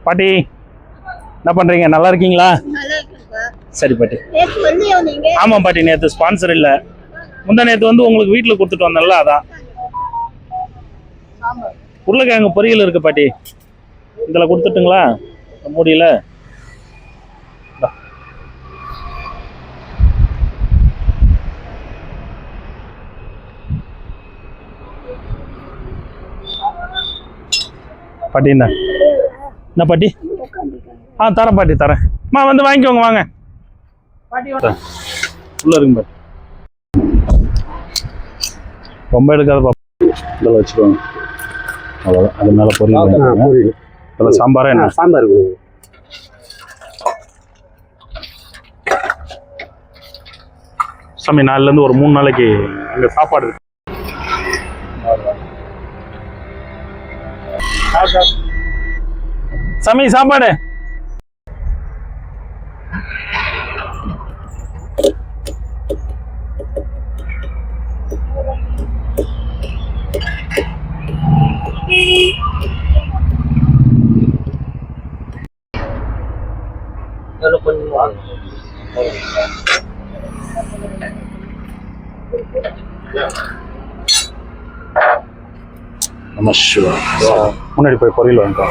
பாட்டி என்ன பண்றீங்க? நல்லா இருக்கீங்களா? சரி பாட்டி. ஆமா பாட்டி, நேற்று ஸ்பான்சர் இல்லை, முந்தா நேற்று வந்து உங்களுக்கு வீட்டில் கொடுத்துட்டு வந்தேன்ல, அதான். உருளைக்கிழங்கு பொரியல் இருக்கு பாட்டி, இதில் கொடுத்துட்டுங்களா? மூடியில் பாட்டி. என்ன பாட்டி? தரேன் பாட்டி, தரேன். வந்து வாங்கிக்கோங்க, வாங்க. உள்ள இருக்குங்க பாட்டி, ரொம்ப எடுக்காத பாப்பா. இதில் வச்சுக்கோங்க, அவ்வளோதான். அது மேலே பொரியல். இதில் சாம்பாரா என்ன? சாம்பார். சாமி, நாலுலேருந்து ஒரு 3 நாளைக்கு அங்கே சாப்பாடு இருக்கு. சாமி சாப்பாடு. நம்ம முன்னாடி போய் பொரியல் வாங்கிக்கோ.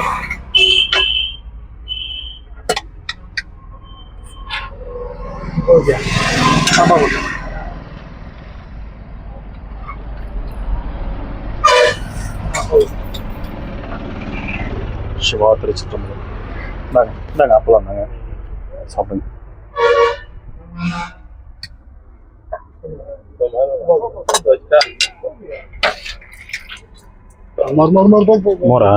சிவா திருச்சிற்றம்பலம். இந்தாங்க அப்பலாம் தாங்க, சாப்பிடுங்க. மோரா?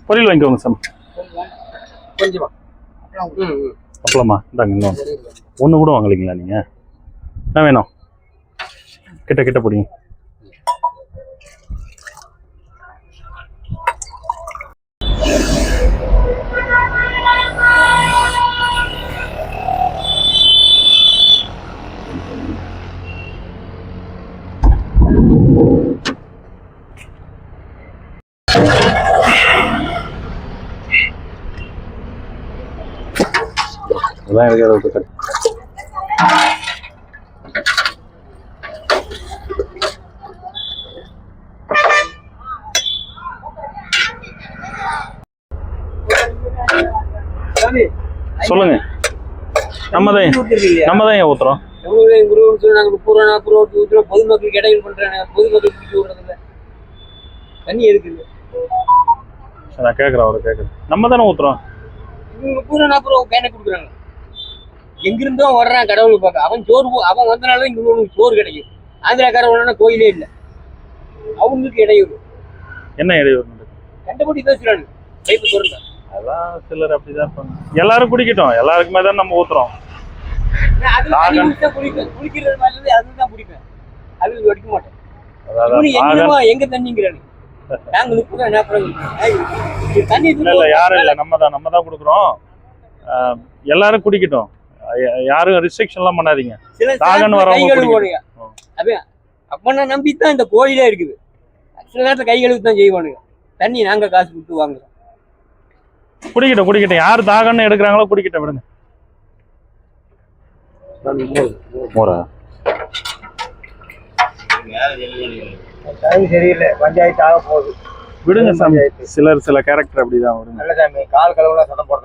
பொரியல் வாங்கிக்கோங்க சாமி. அப்பளமா? இந்தாங்க இன்னும் ஒன்று கூட வாங்கலைங்களா நீங்கள்? என்ன வேணும்? கிட்ட கிட்ட பிடிங்க. அதான் எனக்கு அளவுக்கு கட். சொல்லுங்க. நம்ம தான் ஏன் ஊத்துறோம்? பொதுமக்களுக்கு இடையூறு பண்றாங்க. பொதுமக்களுக்கு தண்ணி எதுக்கு? நான் கேட்கறேன், அவரை கேட்கறேன். நம்ம தானே ஊத்துறோம். கொடுக்குறாங்க. எங்கிருந்தோ வர்றான் கடவுளுக்கு பார்க்க. அவன் வந்தனால இங்க சோறு கிடைக்கும். ஆந்திராக்காரன் கோயிலே இல்லை, அவங்களுக்கு இடையூறு. என்ன இடையூறு? கண்டபடி பேசுறாங்க. பைப்பு திறந்தா அதான் சிலர் அப்படிதான் இருப்பாங்க. எல்லாரும் குடிக்கட்டும், எல்லாருக்குமே தான் நம்ம ஊத்துறோம். குளிக்கிறது மாதிரி அதுதான் பிடிப்பேன், அது வடிக்க மாட்டேன். எங்க தண்ணிங்கிறானு நாங்க 30 தண்ணி இல்ல, யாரும் இல்ல, நம்ம தான் கொடுக்குறோம். எல்லாரும் குடிக்கட்டும், யாரும் ரெஸ்ட்ரிக்ஷன் எல்லாம் பண்ணாதீங்க. அப்ப நம்பித்தான் இந்த கோயிலே இருக்குது. சில நேரத்துல கை கழுவு தான் செய்வானுங்க. தண்ணி நாங்க காசு கொடுத்து வாங்குறோம். குடிக்கட்டும், யாரு தாகன்னு எடுக்கிறாங்களோ குடிக்கட்டும், விடுங்க. மோரா? சரியில்லை, பஞ்சாயத்து ஆக போகுது, விடுங்க சாமி. சில கேரக்டர் அப்படிதான் விடுங்க. நல்ல சாமி, கால் கழுவுல சத்தம் போட.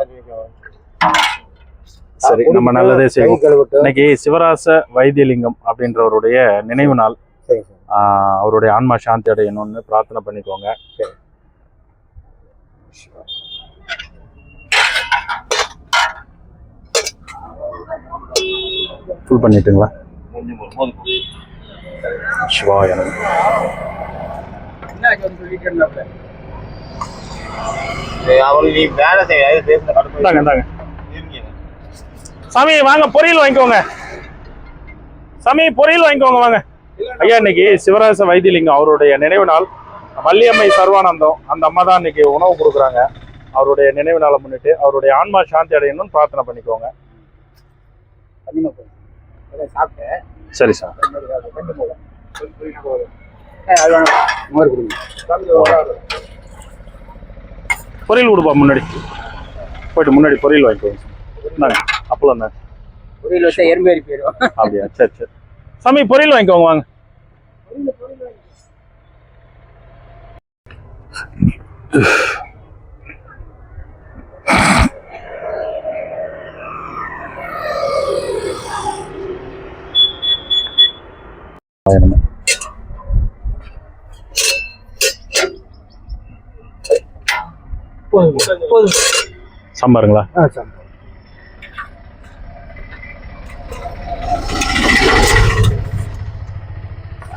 சரி, நம்ம நல்லதே செய்வோம். இன்னைக்கு சிவராச வைத்தியலிங்கம் அப்படின்றவருடைய நினைவு நாள். அவருடைய ஆன்மா சாந்தி அடையணும்னு பிரார்த்தனை பண்ணிக்கோங்க. ஃபுல் பண்ணிட்டுங்களா? சிவாய நமः. சாமி வாங்க, பொரியல் வாங்கிக்கோங்க. சாமி பொரியல் வாங்கிக்கோங்க, வாங்க. ஐயா, இன்னைக்கு சிவராச வைத்தியலிங்கம் அவருடைய நினைவு நாள். வள்ளியம்மை சர்வானந்தம் அந்த அம்மா தான் இன்னைக்கு உணவு கொடுக்குறாங்க. அவருடைய நினைவு நாளை முன்னிட்டு அவருடைய ஆன்மா சாந்தி அடையணும்னு பிரார்த்தனை பண்ணிக்கோங்க. சரி சார். பொரியல் கொடுப்பா முன்னாடி போயிட்டு முன்னாடி பொரியல் வாங்கிக்கோங்க. இந்தாங்க அப்பளம் தான். பொரியல் வச்சா எறும்பேறி போயிடும். அப்படியா? சரி சரி. சாமி பொரியல் வாங்கிக்கோங்க வாங்க. சாம்பாருங்களா?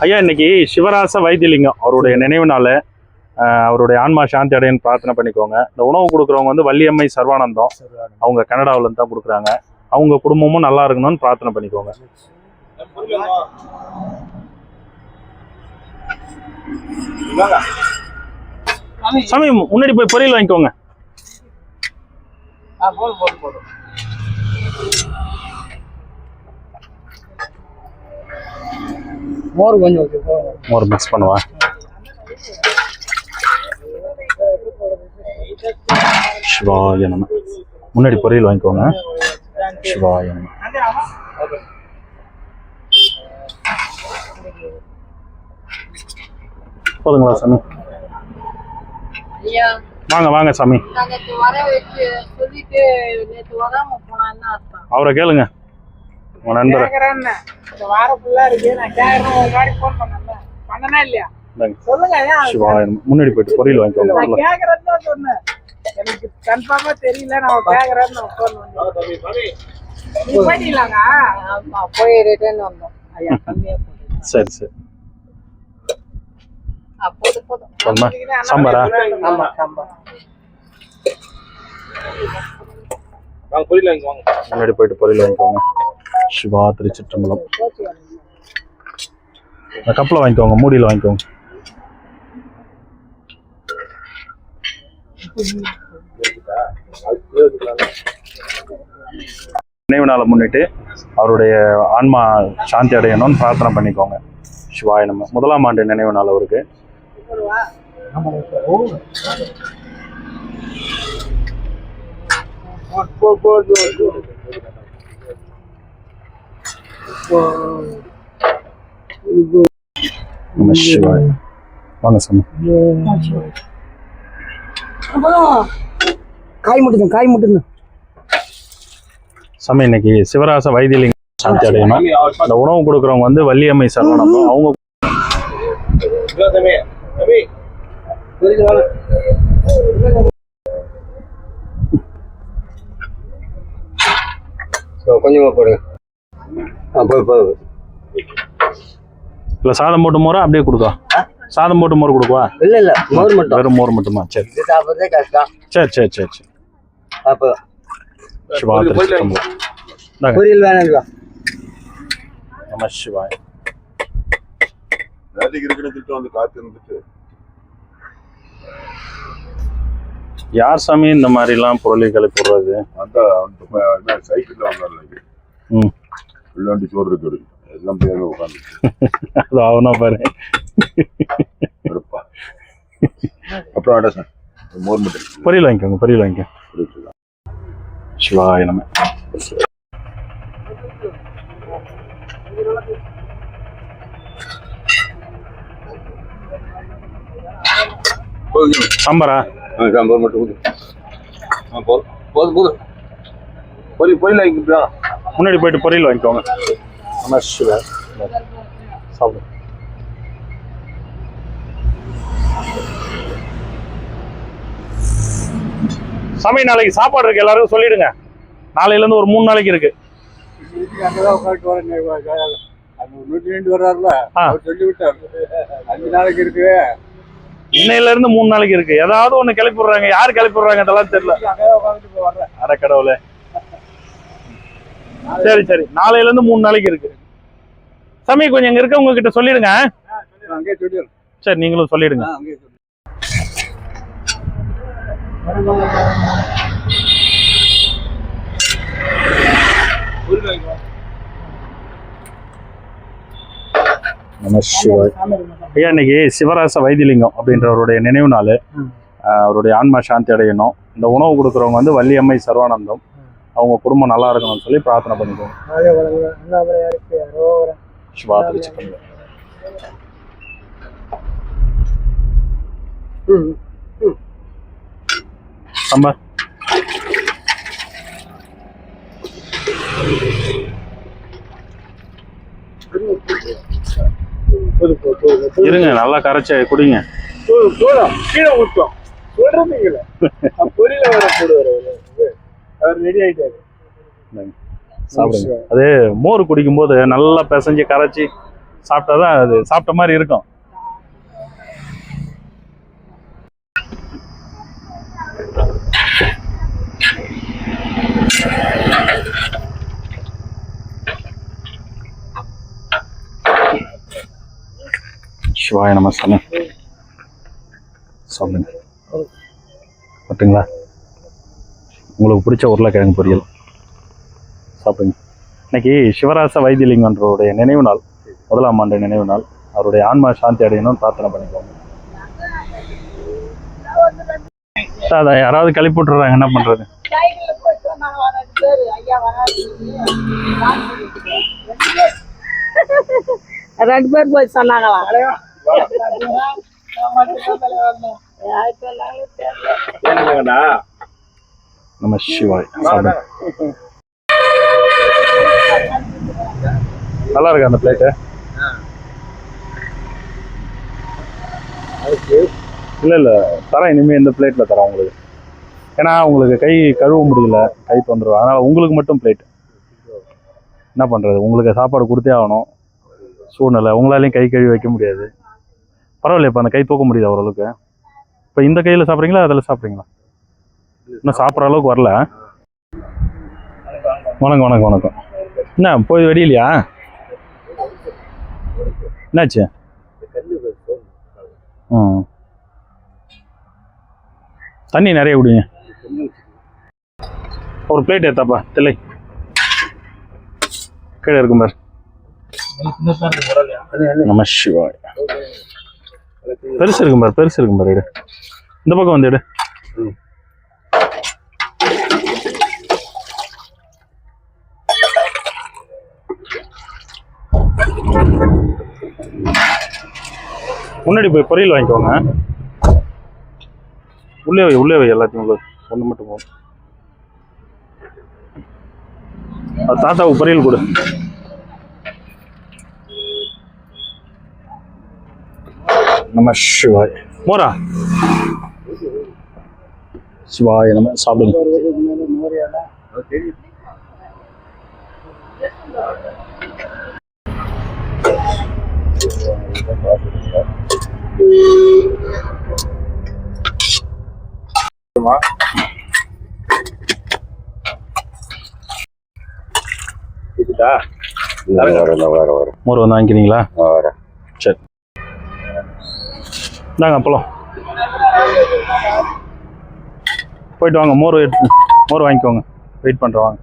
ஐயா, இன்னைக்கு சிவராச வைத்தியலிங்கம் அவருடைய நினைவு நாள். அவருடைய ஆன்மா சாந்தி அடையன்னு பிரார்த்தனை பண்ணிக்கோங்க. இந்த உணவு கொடுக்குறவங்க வந்து வள்ளியம்மை சர்வானந்தம், அவங்க கனடாவில இருந்து தான் கொடுக்குறாங்க. அவங்க குடும்பமும் நல்லா இருக்கணும்னு பிரார்த்தனை பண்ணிக்கோங்க. சாமி முன்னாடி போய் பொரியல் வாங்கிக்கோங்க. மோர் கொஞ்சம் மோர் மிக்ஸ் பண்ணுவா. சிவாய நம. முன்னாடி பொரியல் வாங்கிக்கோங்க. சிவாய நம. போதுங்களா சாமி? வாங்க வாங்க சாமி. அவரை கேளுங்க, உங்க நண்பரை. சிவாய நம. முன்னாடி போயிட்டு பொரியல் வாங்கிக்கோங்க. எனக்கு கன்ஃபார்மா தெரியல, நான் கேக்குறேன்னு போய் ரிட்டர்ன் வந்தோம். ஐயா கம்மியா போடுங்க. சரி சரி. சாம்பாரா? ஆமா சாம்பார். வாங்க பொரியல் வாங்கிக்கோங்க. முன்னாடி போயிட்டு பொரியல் வாங்கிக்கோங்க. சிவா திருச்சிற்றம்பலம். கப்பில் வாங்கிக்கோங்க, மூடியில் வாங்கிக்கோங்க. நினைவு நாளை முன்னிட்டு அவருடைய ஆன்மா சாந்தி அடையணும்னு பிரார்த்தனை பண்ணிக்கோங்க. சிவாய நம்ம. 1ஆம் ஆண்டு நினைவு நாள் அவருக்கு. சிவாய. வாங்க சாமி. காய் மட்டும் சாமி, இன்னைக்கு சிவராச வைத்தியலிங்கம் சாந்தி அடையணும். இந்த உணவு கொடுக்குறவங்க வந்து வள்ளியம்மை சர்வானந்தம். அவங்க கொஞ்சமா போடுங்க. இல்ல சாதம் போட்டு மோரா அப்படியே கொடுக்கா? சாதம் போட்டு மோர் கொடுக்குவா? இல்ல மோர் மட்டும். வெறும் மோர் மட்டுமா? சரி சாப்பிடுறதே கஷ்டம். சரி சரி சரி சரி. அப்போ சிவா திருச்சிற்றம்பலம். பொரியல் வேணுங்களா? நம சிவாய. யார் சாமி இந்த மாதிரி எல்லாம் பொருளை போடுறது? சோறு இருக்கு எல்லாம் போய் உட்காந்து அது ஆகுனா பாரு. அப்புறம் சார் மோர் மட்டும் பொரியல் வாங்கிக்கோங்க. பொரியல் வாங்கிக்கோங்க. சிவாய நம. சாம்பாரா? சாம்பார் மட்டும் போதும். பொரியல் வாங்கிக்கிட்டா முன்னாடி போயிட்டு பொரியல் வாங்கிக்கோங்க. நம சிவாய. சாப்பிடு. சாமி, நாளைக்கு சாப்பாடு இருக்கு, எல்லாருக்கும் சொல்லிடுங்க. நாளையில இருந்து ஒரு 3 நாளைக்கு இருக்கு. இன்னையில இருந்து 3 நாளைக்கு இருக்கு. ஏதாவது ஒண்ணு கிளப்பி விடுறாங்க. யாரு கிளப்பி விடுறாங்க அதெல்லாம் தெரியல. அட கடவுளே. சரி சரி. நாளையில இருந்து 3 நாளைக்கு இருக்கு. சாமி, கொஞ்சம் இங்க இருக்க உங்ககிட்ட சொல்லிடுங்க. சரி, நீங்களும் சொல்லிடுங்க. நம சிவாய். ஐயா இன்னைக்கு சிவராச வைத்திலிங்கம் அப்படின்றவருடைய நினைவு நாள். அவருடைய ஆன்மா சாந்தி அடையணும். இந்த உணவு கொடுக்குறவங்க வந்து வள்ளியம்மை சர்வானந்தம். அவங்க குடும்பம் நல்லா இருக்கணும்னு சொல்லி பிரார்த்தனை பண்ணிக்கோங்க. சிவா திருச்சி சாம்பார் இருங்க, நல்லா கரைச்சி குடிங்க. கீழே ஊற்றோம் சொல்றீங்களா? பொரியல வர போடுவாரு அவர் ரெடி ஆயிட்டாரு. சாப்பிடுங்க. அது மோர் குடிக்கும் போது நல்லா பிசைஞ்சு கரைச்சி சாப்பிட்டாதான் அது சாப்பிட்ட மாதிரி இருக்கும். சிவாய நம சாமி. சாப்பிடுங்க. பட்டுங்களா? உங்களுக்கு பிடிச்ச உருளைக்கிழங்கு பொரியல் சாப்பிடுங்க. இன்னைக்கு சிவராச வைத்திலிங்கன்றவருடைய நினைவு நாள், 1ஆம் ஆண்டு நினைவு நாள். அவருடைய ஆன்மா சாந்தி அடையணும்னு பிரார்த்தனை பண்ணிக்கோங்க. அதான் யாராவது கிளப்பி விட்டுறாங்க, என்ன பண்றது? ரெண்டு பேர் போய் சொன்னாங்களா? நம சிவாய். நல்லா இருக்கு அந்த பிளேட்டு. இல்ல தரேன், இனிமே இந்த பிளேட்ல தரேன் உங்களுக்கு. ஏன்னா உங்களுக்கு கை கழுவ முடியல, கை தொந்தரவு. அதனால உங்களுக்கு மட்டும் பிளேட். என்ன பண்றது, உங்களுக்கு சாப்பாடு கொடுத்தே ஆகணும் சூழ்நிலை. உங்களாலையும் கை கழுவி வைக்க முடியாது. பரவாயில்ல, இப்போ அந்த கை தூக்க முடியுது ஓரளவுக்கு. இப்போ இந்த கையில் சாப்பிட்றீங்களா அதில் சாப்பிட்றீங்களா? இன்னும் சாப்பிட்ற அளவுக்கு வரல. வணக்கம் வணக்கம் வணக்கம். என்ன போய் வெடியிலையா? என்னாச்சு? தண்ணி நிறைய குடிங்க. ஒரு பிளேட் ஏத்தாப்பா. தில்லை கீழே இருக்கும் பாரு. நம சிவாய். பெருசு இருக்கும் பாரு, பெருசு இருக்கும் பாரு. எடு, இந்த பக்கம் வந்து எடு. முன்னாடி போய் பொரியல் வாங்கிக்கோங்க. உள்ளே வை எல்லாத்தையும். உள்ள ஒன்று மட்டும் போகும். தாத்தாவுக்கு பொரியல் கொடு. நம சிவாய். மோரா சிவாய நம்ம சாப்பிடுங்க. மோர் வந்து வாங்கிக்கிறீங்களா? சரி, இந்தாங்க அப்பளம். போயிட்டு வாங்க. மோர் வாங்கிக்கோங்க. வெயிட் பண்ணுறேன், வாங்க.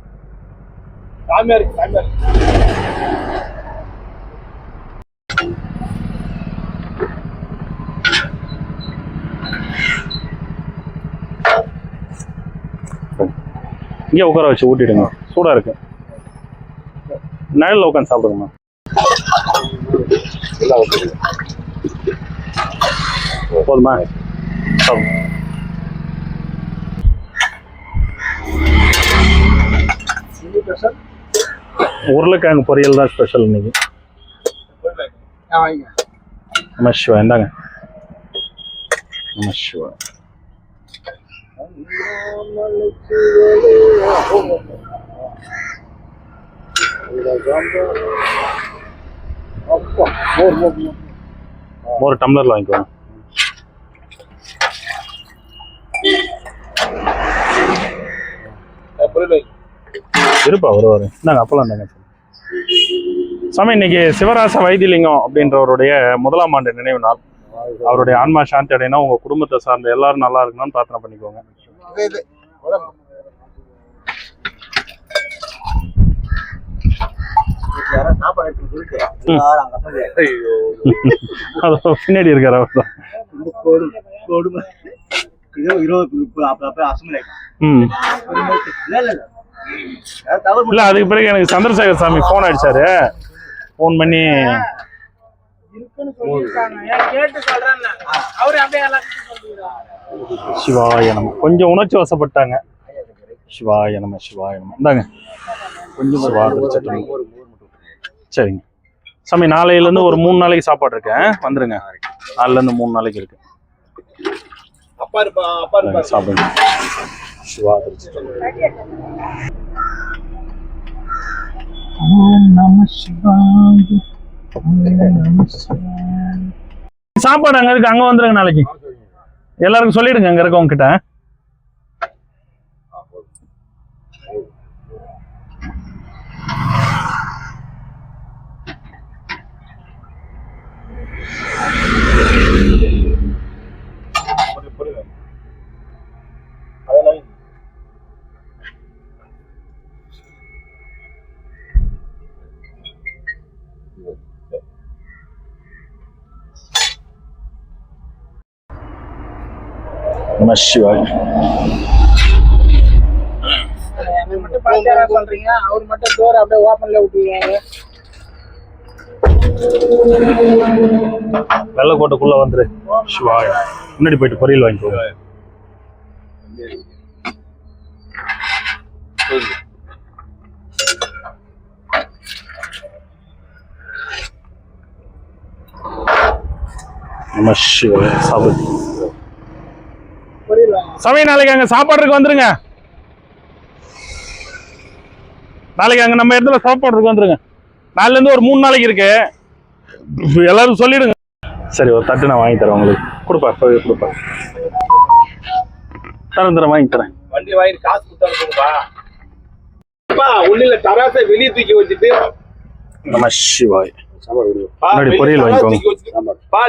இங்கே உட்கார வச்சு ஊட்டிடுங்க. சூடாக இருக்கு. நிழலில் உட்காந்து சாப்பிடுங்கம்மா. போதுமா? உருளைக்கிழங்கு பொரியல் தான் ஸ்பெஷல் இன்னைக்கு. நம சிவா. இந்தாங்க. நம சிவா. மோர் டம்ளர்ல வாங்கிக்கோங்க. இருப்பா வருவாரு. இந்தாங்க அப்பெல்லாம் தாங்க சாமி. இன்னைக்கு சிவராச வைத்திலிங்கம் அப்படின்றவருடைய 1ஆம் ஆண்டு நினைவு நாள். அவருடைய ஆன்மா சாந்தி அடையினா உங்க குடும்பத்தை சார்ந்த எல்லாரும் நல்லா இருக்கணும்னு பிரார்த்தனை பண்ணிக்கோங்க. சாப்பாடு எடுத்து சொல்லிட்டு எல்லாரும் அங்க போய் அதோ பின்னாடி இருக்காரு அவர் தான். ரொம்ப கொடுமை இதோ 20 அப்ப அசம்பிள் ம் இல்ல இல்ல தவறு இல்ல அதுக்கு பிறகு எனக்கு சந்திரசேகர் சாமி போன் அடிச்சாரு. போன் பண்ணி இருக்குன்னு சொல்லியிருக்காங்க. ஏன் கேட்டு சொல்றேன்னு அவரு அப்படியே எல்லாத்தையும் சொல்லிடுறாரு. சிவாய நம. கொஞ்சம் உணர்ச்சி வசப்பட்டாங்க. சிவாய நம சிவாய நம. இந்தாங்க கொஞ்சம் சட்டம். சரிங்க சாமி, நாளையிலேருந்து ஒரு 3 நாளைக்கு சாப்பாடு இருக்கேன், வந்துருங்க. 4லேருந்து 3 நாளைக்கு இருக்கு. சாப்பிடுங்க. சிவா சாப்பாடு அங்க இருக்கு, அங்க வந்துருங்க நாளைக்கு. எல்லாருக்கும் சொல்லிடுங்க அங்க இருக்கவங்க கிட்ட. சிவாய் என்னை மட்டும் பாத்தியாரா சொல்றீங்க, அவர் மட்டும் டோர் அப்படியே ஓப்பன்ல விட்டுருவாரு. வெள்ளக்கோட்டைக்குள்ள வந்துரு. சிவாய் முன்னாடி போயிட்டு பொரியல் வாங்கிக்கோ. நம சிவாய். சாப்பிடு சாமி, நாளைக்கு அங்க சாப்பாடுக்கு வந்துருங்க. நாளைக்கு அங்க நம்ம இடத்துல சாப்பாடுக்கு வந்துருங்க. 4லேருந்து ஒரு 3 நாளைக்கு இருக்கு, எல்லாரும் சொல்லிடுங்க. சரி, ஒரு தட்டு நான் வாங்கி தரேன் உங்களுக்கு. கொடுப்பா கொடுப்பா, தரேன் வாங்கி தரேன். வண்டி வாங்கி காசு கொடுத்தாருப்பா. உள்ளில தராசை வெளியே தூக்கி வச்சுட்டு நம சிவாய். முன்னாடி பொரியல் வாங்கிக்கோங்க.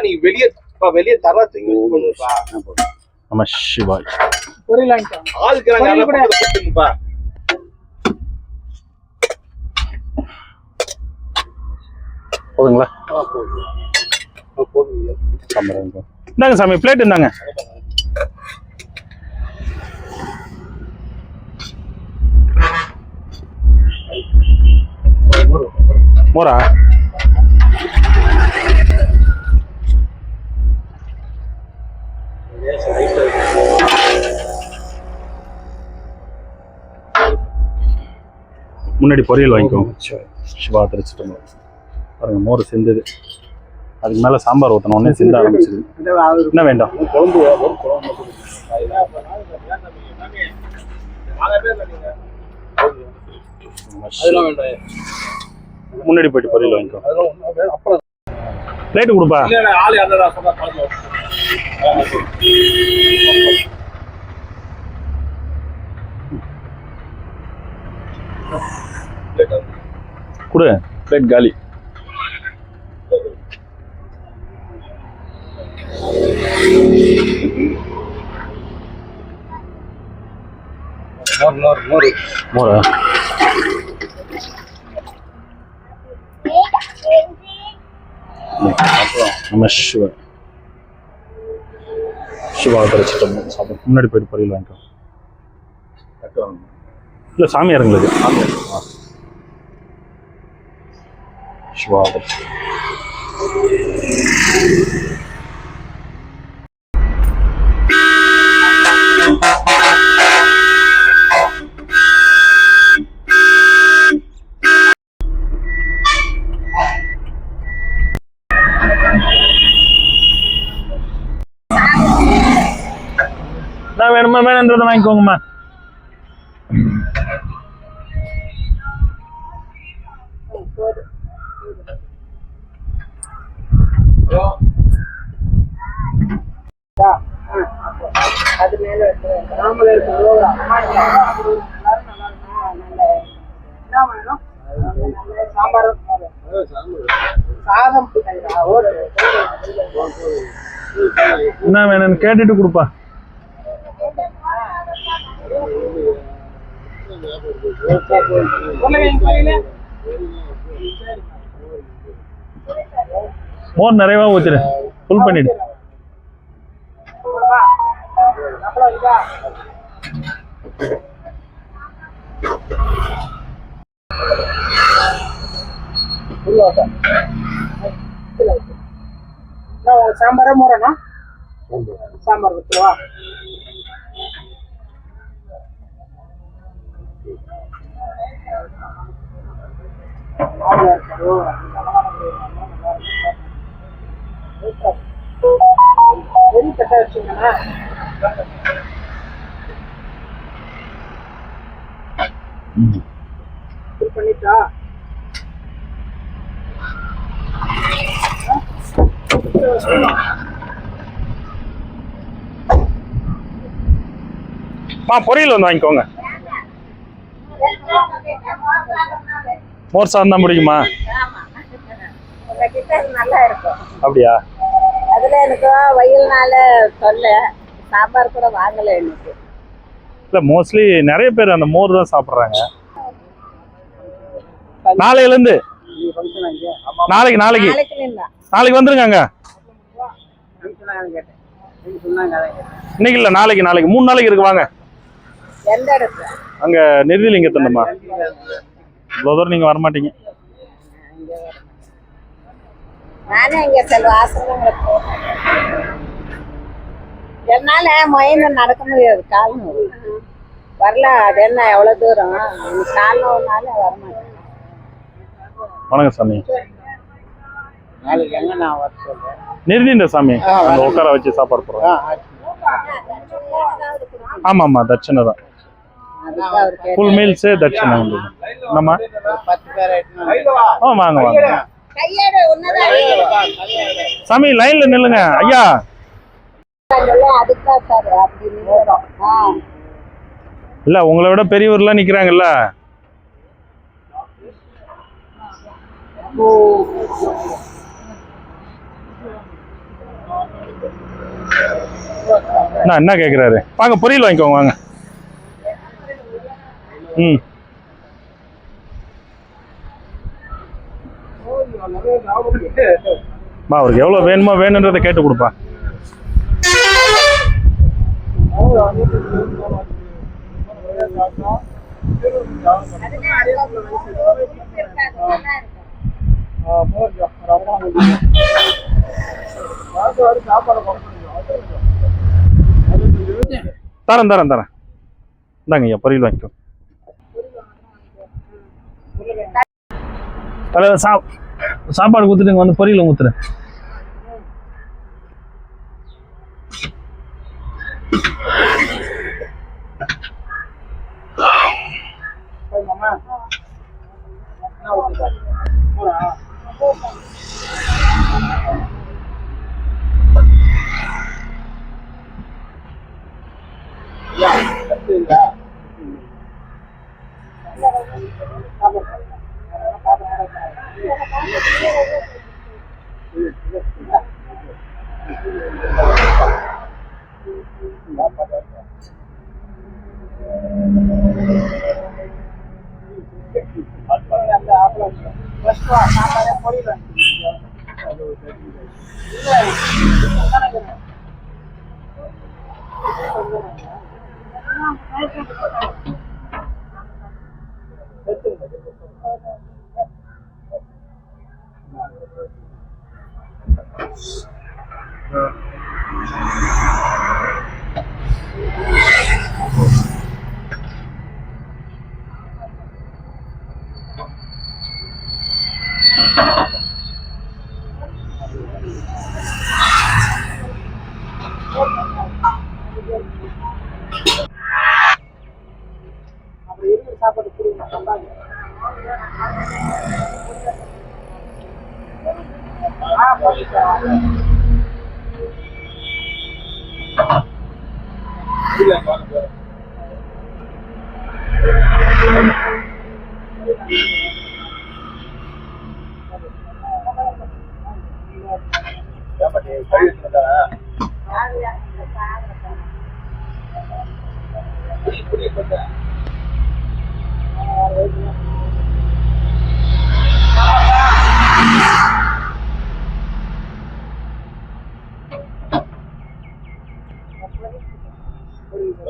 நீ வெளியே தராசை தூக்கி நம சிவாய். பொரியல் வாங்கிட்டாங்க. ஆளுக்குறாங்க. போதுங்களா? இந்தாங்க சாமி, பிளேட் இருந்தாங்க. மோரா முன்னாடி பொரியல் வாங்கிக்கோங்க. சிவா திருச்சிட்டு பாருங்க, மோர் செஞ்சது. அதுக்கு மேல சாம்பார் ஊற்றணும், உடனே சிந்த ஆரம்பிச்சிது. என்ன வேண்டாம்? முன்னாடி போயிட்டு பொரியல் வாங்கிக்கோ. பிளேட்டு கொடுப்பா. கொடு, பிளேட் காலி. மோரா நம்ம சிவா கிடைச்சிட்டோம். சாப்பிடும் முன்னாடி போயிட்டு பொரியல் வாங்கிக்கோ. இல்லை சாமியாருங்களுக்கு சிவா வேணுமா வேணுன்றதை வாங்கிக்கோங்கம்மா. அது மேல நாமளே சாம்பார் சாதம் என்ன வேணும்னு கேட்டுட்டு கொடுப்பா. மோர் நிறையவா ஊத்திடு, ஃபுல் பண்ணிடு. சாம்பாரா மோரனா? சாம்பார் ஊத்துவா? பண்ணிட்டா பொரியல் வந்து வாங்கிக்கோங்க. மோர் சாதம் தான் பிடிக்குமா? நல்லா இருக்கும். அப்படியா? அதுல எனக்கு வெயில்னால தொல்லை, சாம்பார் கூட வாங்கல எனக்கு. இல்ல மோஸ்ட்லி நிறைய பேர் அந்த மோர் தான் சாப்பிடுறாங்க. நாளையில இருந்து நாளைக்கு நாளைக்கு வந்துருங்க. இன்னைக்கு இல்ல, நாளைக்கு 3 நாளைக்கு இருக்கு. வாங்க. எந்த இடத்துல? அங்க நெருதிலிங்கத்தண்டமா. இவ்வளவு தூரம் நீங்க வரமாட்டீங்க. நானே இங்க சில ஆசிரமங்களுக்கு போறேன். என்னால மொயன்னு நடக்க முடியாது, கால் நோவு வரல. அது என்ன எவ்வளவு தூரம், கால் நோவுனால வரமாட்டேன். வணக்கம் சாமி. நாளைக்கு எங்க நான் வர சொல்றேன். நிறுதிண்ட சாமி அங்க உட்கார வச்சு சாப்பாடு போடுறோம். ஆமா ஆமா, தட்சணை தான். ஃபுல் மீல்ஸ் தட்சணை உண்டு. நம்ம 10 பேர் வாங்க வாங்க சாமி, லைன்ல நில்லுங்க ஐயா. இல்ல உங்களை விட பெரியவர்லாம் நிக்கிறாங்கல்ல. என்ன கேக்குறாரு? வாங்க பொரியல் வாங்கிக்கோங்க வாங்க. அவருக்கு எவ்வளவு வேணுமோ வேணுன்றதை கேட்டு கொடுப்பா. தரேன் தரேன் தரேன். இந்தாங்க ஐயா, பொரியல் வாங்கிக்கோ. சாப்பாடு கொடுத்துட்டு வந்து பொரியல் ஊத்துறேன்.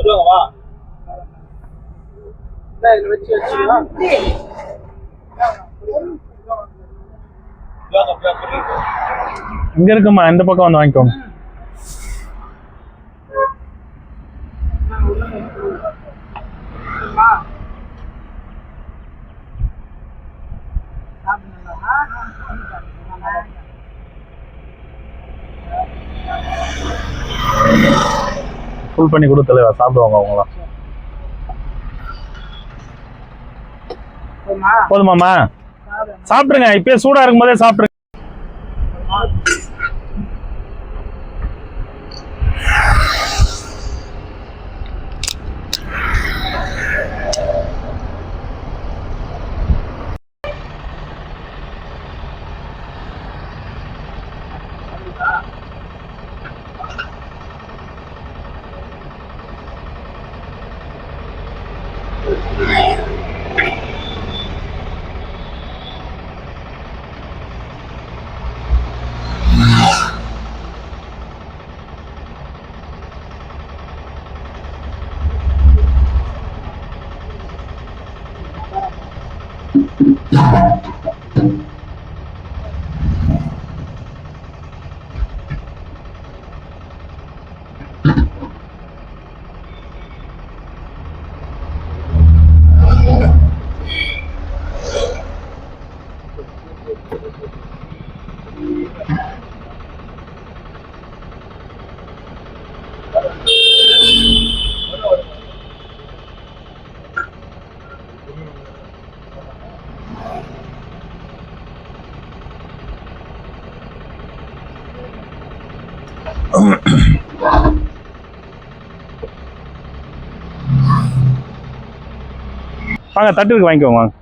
கொடுத்துருவாங்க வா. இந்தா இதுல வச்சு வச்சுக்கலாம். இங்க இருக்குமா, இந்த பக்கம் வந்து வாங்கிக்கோங்க. ஃபுல் பண்ணி கொடுத்தல சாப்பிடுவாங்க அவங்களாம். போதுமாமா? சாப்பிடுங்க, இப்பயே சூடா இருக்கும் போதே சாப்பிடுங்க. வாங்க, தட்டு இருக்கு, வாங்கிக்கோங்க வாங்க.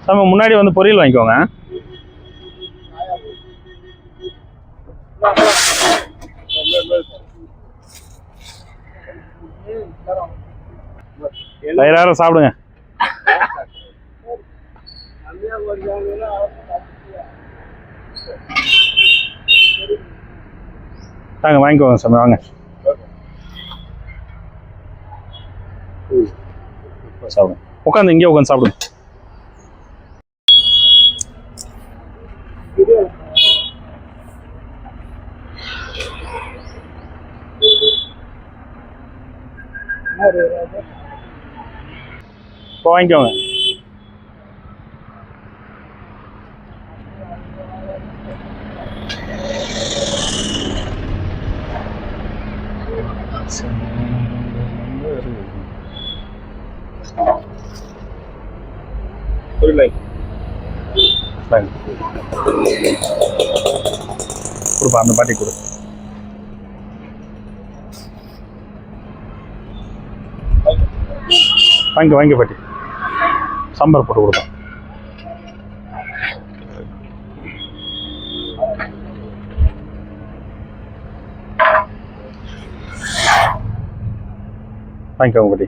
சாமி முன்னாடி வந்து பொரியல் வாங்கிக்கோங்க. வயிறார சாப்பிடுங்க. வாங்க வாங்கிக்கோங்க சாமி, வாங்க சாப்பிடுங்க. உட்காந்து இங்கே உட்காந்து சாப்பிடுங்க. இப்போ வாங்கிக்கோங்க. கொடுப்பா, அந்த பாட்டி கொடு. வாங்க பாட்டி, சாம்பார் போட்டு கொடுப்பேன். வாங்கிக்கோங்க பாட்டி.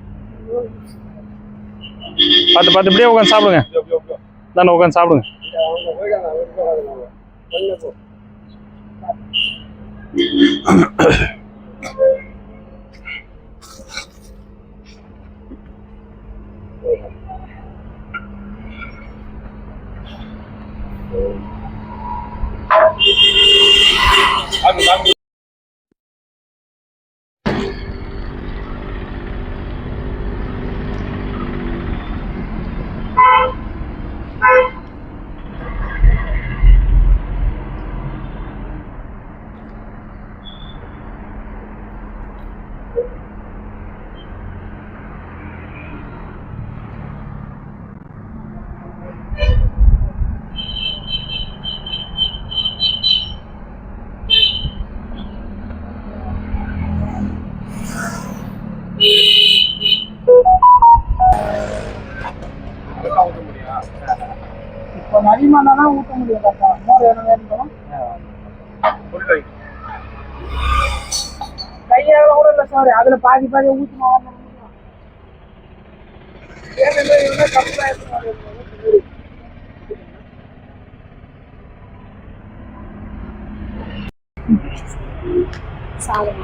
பார்த்து இப்படியே உட்காந்து சாப்பிடுங்க. தானே உட்காந்து சாப்பிடுங்க. இப்போ நரிமானா தான் ஊற்ற முடியும். கரெக்டா மோர் என்ன வேணும் கையால கூட இல்லை சார். அதுல பாதி பாதி ஊற்றினா சாதம்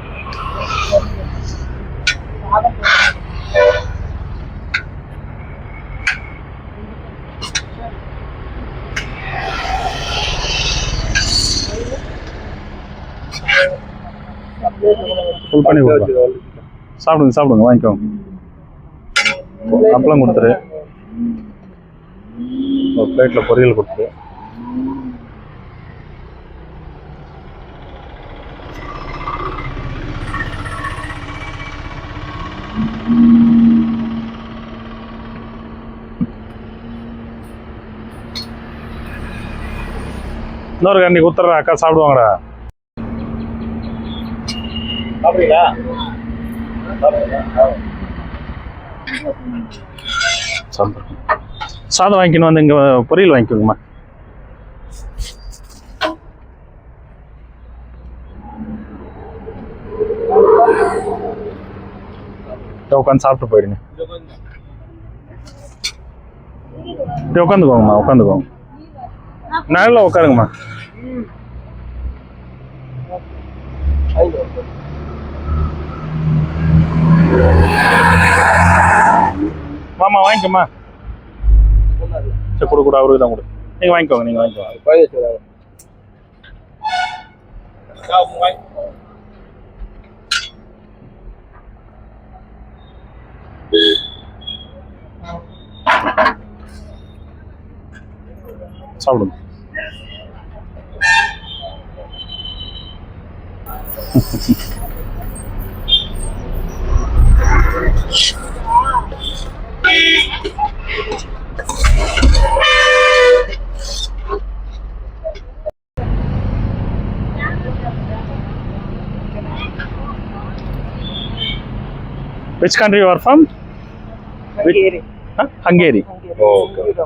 ஃபுல் பண்ணி கொடுங்க. சாப்பிடுங்க வாங்கிக்கோங்க. அப்பளம் கொடுத்துரு, ஒரு பிளேட்டில் பொரியல் கொடுத்துரு. இன்னொரு கண்டி குத்துறா, அக்கா சாப்பிடுவாங்கடா. சாப்பிடுறீங்களா? சாதம் வாங்கிக்கணும் வந்து இங்கே பொரியல் வாங்கிக்கோங்கம்மா. உட்காந்து சாப்பிட்டு போயிடுங்க. உட்காந்துக்கோங்க. நல்லா உட்காருங்கம்மா. மாமா வாங்கிக்கோமா. சரி கொடுக்கூட, அவருக்கு தான் கொடு. நீங்கள் வாங்கிக்கோங்க. சாப்பிடுங்க. Which country you are from? Hungary. Huh? Hungary. Oh, okay.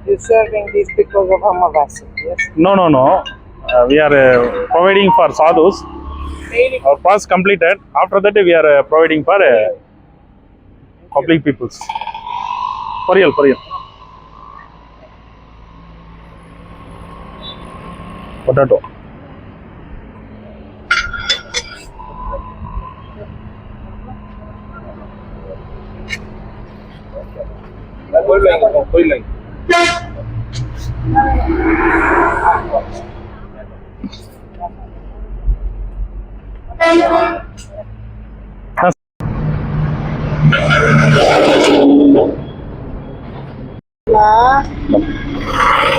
You're serving this because of Amavasi, yes? No. We are providing for sadhus. Our fast completed. After that, we are providing for public peoples. Poriyal. Potato. கோயில்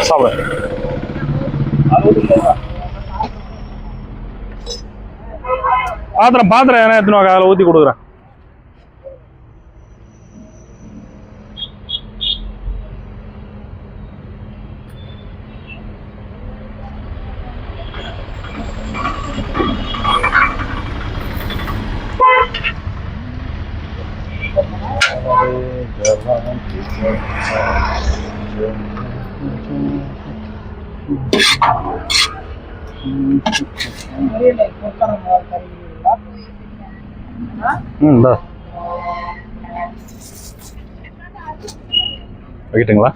சாப்பிடு. பாத்திரம் என்ன எடுத்துன்னு வாங்க, அதில் ஊற்றி கொடுக்குறேன். வைக்கிட்டுங்களா?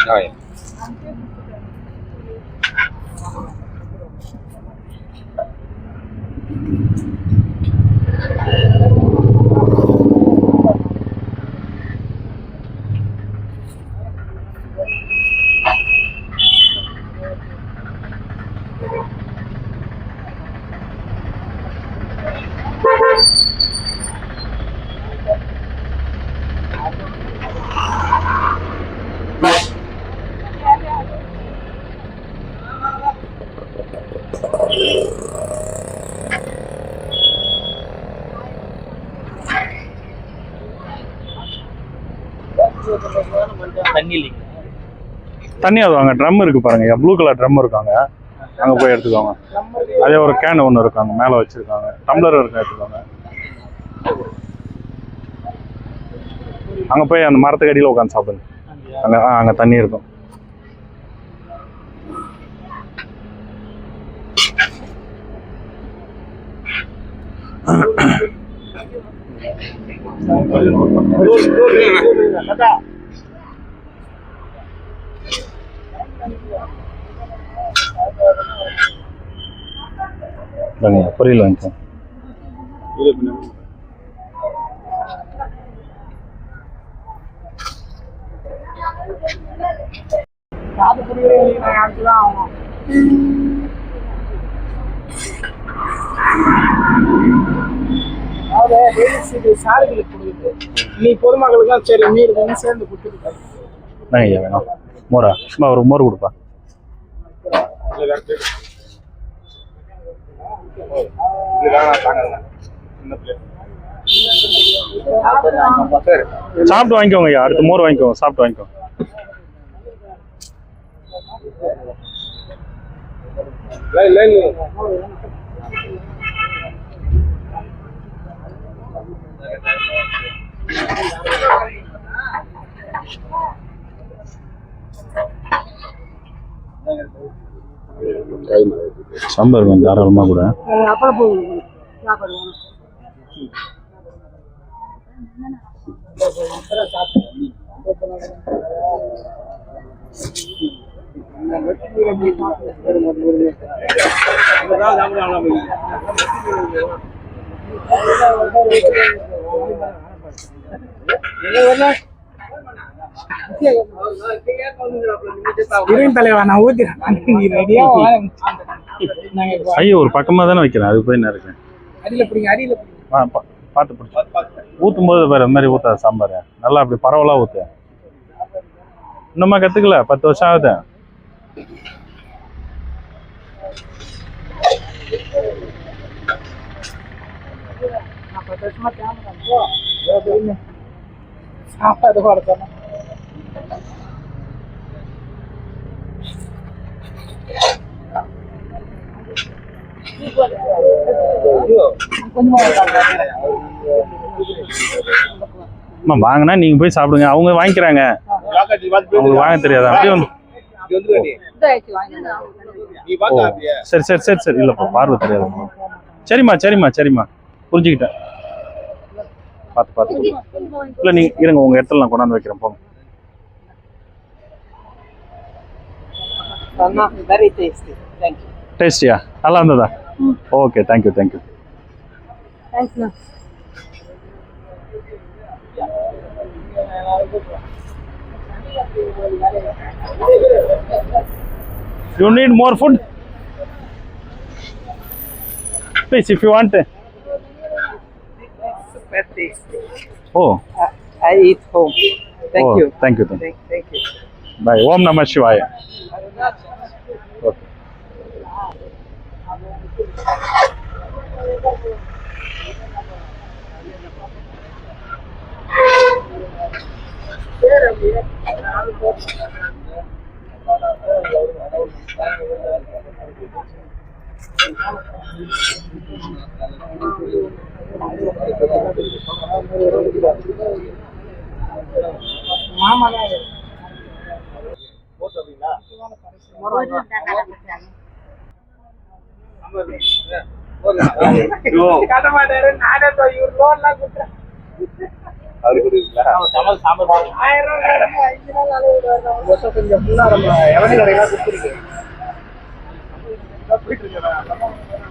தண்ணி அது வாங்க, ட்ரம் இருக்கு பாருங்க, ப்ளூ கலர் ட்ரம் இருக்காங்க, அங்கே போய் எடுத்துக்கோங்க. அதே ஒரு கேன் ஒன்று இருக்காங்க, மேலே வச்சிருக்காங்க, டம்ளர் இருக்கு, எடுத்துக்கோங்க. அங்கே போய் அந்த மரத்துக்கு அடியில் உட்காந்து சாப்பிடுங்க. அங்கே தண்ணி இருக்கும். வாங்க பொரியல் வாங்கிக்கோ. காது புரியுற யாருக்கு தான் ஆகும். அதாவது லேடிஸ் இது சாரிகளுக்கு கொடுக்குது. நீ பொதுமக்களுக்கு சரி மீன் கொஞ்சம் சேர்ந்து கொடுத்துருக்காங்க. என்னங்க ஐயா வேணும்? மோரா? சும்மா ஒரு மோர் கொடுப்பா. சாப்பிட்டு வாங்கிக்கோங்க ஐயா. அடுத்த மோர் வாங்கிக்கோங்க. சாப்பிட்டு வாங்கிக்கோங்க. சாம்பார் கொஞ்சம் தாராளமாக கூட. அப்புறம் போகுது சாப்பாடு தலைவா நான் ஊத்திறேன். ஐயோ ஒரு பக்கமாக தானே வைக்கிறேன். அது போய் என்ன இருக்கேன். அடியில பிடிங்க அடியில பார்த்து பிடிச்சி ஊற்றும் போது வேறு மாதிரி ஊற்றாது சாம்பார். நல்லா அப்படி பரவலாக ஊற்று. இன்னுமா கற்றுக்கல? 10 வருஷம் ஆகுது. சாப்பாடு போடுறேன். அம்மா வாங்கினா நீங்கள் போய் சாப்பிடுங்க. அவங்க வாங்கிக்கிறாங்க. அவங்களுக்கு வாங்க தெரியாது. அப்படியே வந்து சரி சரி சரி சரி. இல்லைப்பா பார்வை தெரியாது. சரிம்மா சரிம்மா சரிம்மா புரிஞ்சுக்கிட்டேன். பார்த்து பார்த்து. இல்லை நீங்கள் இருங்க, உங்கள் இடத்துல நான் கொண்டாந்து வைக்கிறேன். போங்க. Very tasty. Thank you. டேஸ்டியா? நல்லா இருந்ததா? Okay thank you thank you. You need more food? Please, if you want. Super tasty. Oh. I eat home. Thank Oh, you. Thank you. Thank you. Thank you. Bye. Om Namah Shivaya. Okay. மாமா தான் கட்ட மாட்டாரு. நானே இவர் லோன்லாம் கொடுத்தேன். 1000 ரூபாய் 5 நாள் அளவு வருஷம் கொஞ்சம் ஃபுல்லா நம்ம எவனி கடையெல்லாம் கொடுத்துருக்கு. போயிட்டு இருக்கேன்.